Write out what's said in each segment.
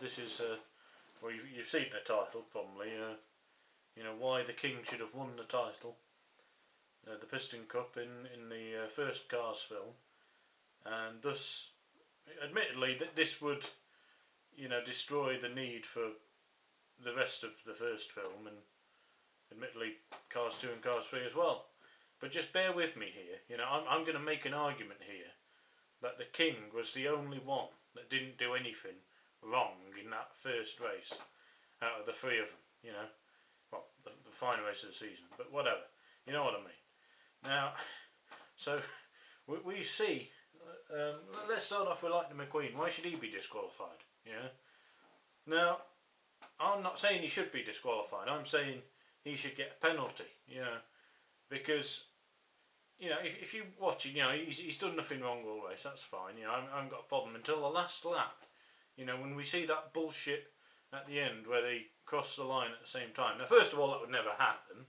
this is well, you've seen the title probably. You know why the King should have won the title, the Piston Cup in the first Cars film, and thus, admittedly, that this would, you know, destroy the need for the rest of the first film, and admittedly Cars 2 and Cars 3 as well. But just bear with me here. You know, I'm going to make an argument here that the King was the only one that didn't do anything wrong in that first race out of the three of them. You know, well, the final race of the season, but whatever. You know what I mean. Now, so we see. Let's start off with Lightning McQueen. Why should he be disqualified? Yeah. Now, I'm not saying he should be disqualified. I'm saying he should get a penalty. You know, because, you know, if you watch it, you know, he's done nothing wrong all race. That's fine. You know, I haven't got a problem until the last lap. You know, when we see that bullshit at the end where they cross the line at the same time. Now, first of all, that would never happen.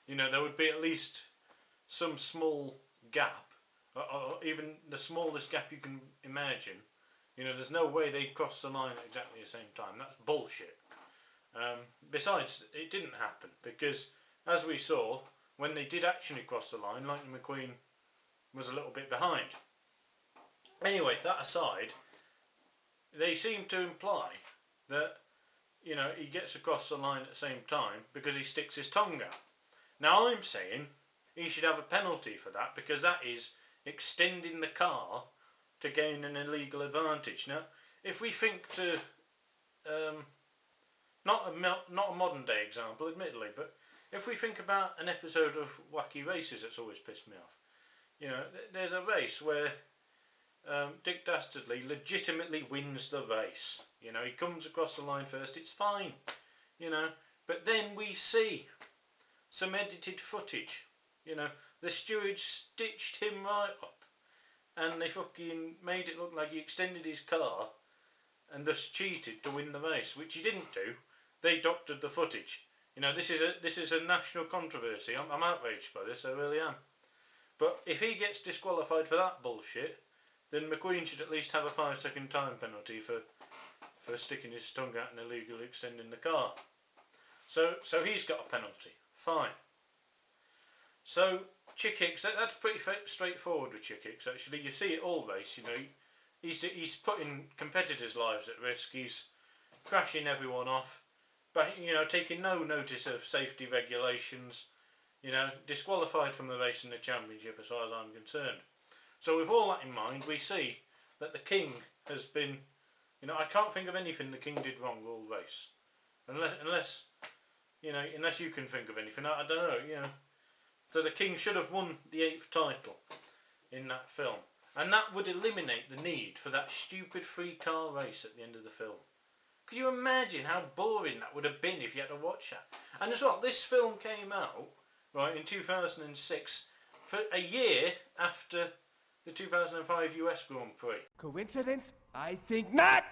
You know, there would be at least some small gap, or even the smallest gap you can imagine. You know, there's no way they'd cross the line at exactly the same time. That's bullshit. Besides, it didn't happen because, as we saw, when they did actually cross the line, Lightning McQueen was a little bit behind. Anyway, that aside, they seem to imply that, you know, he gets across the line at the same time because he sticks his tongue out. Now, I'm saying he should have a penalty for that because that is extending the car to gain an illegal advantage. Now, if we think to not a modern day example, admittedly, but if we think about an episode of Wacky Races that's always pissed me off, you know, there's a race where Dick Dastardly legitimately wins the race. You know, he comes across the line first, it's fine, you know, but then we see some edited footage, you know, the stewards stitched him right up and they fucking made it look like he extended his car and thus cheated to win the race, which he didn't do. They doctored the footage. You know, this is a national controversy. I'm outraged by this, I really am. But if he gets disqualified for that bullshit, then McQueen should at least have a 5-second time penalty for sticking his tongue out and illegally extending the car. So he's got a penalty. Fine. So Chick Hicks, that's pretty straightforward with Chick Hicks actually. You see it all race, you know. He's putting competitors' lives at risk. He's crashing everyone off, but you know, taking no notice of safety regulations. You know, disqualified from the race in the championship as far as I'm concerned. So with all that in mind, we see that the King has been, you know, I can't think of anything the King did wrong all race, unless you know, unless you can think of anything. I don't know, you know. So the King should have won the 8th title in that film, and that would eliminate the need for that stupid 3-car race at the end of the film. Could you imagine how boring that would have been if you had to watch that? And as well, this film came out right in 2006, a year after the 2005 US Grand Prix. Coincidence? I think not!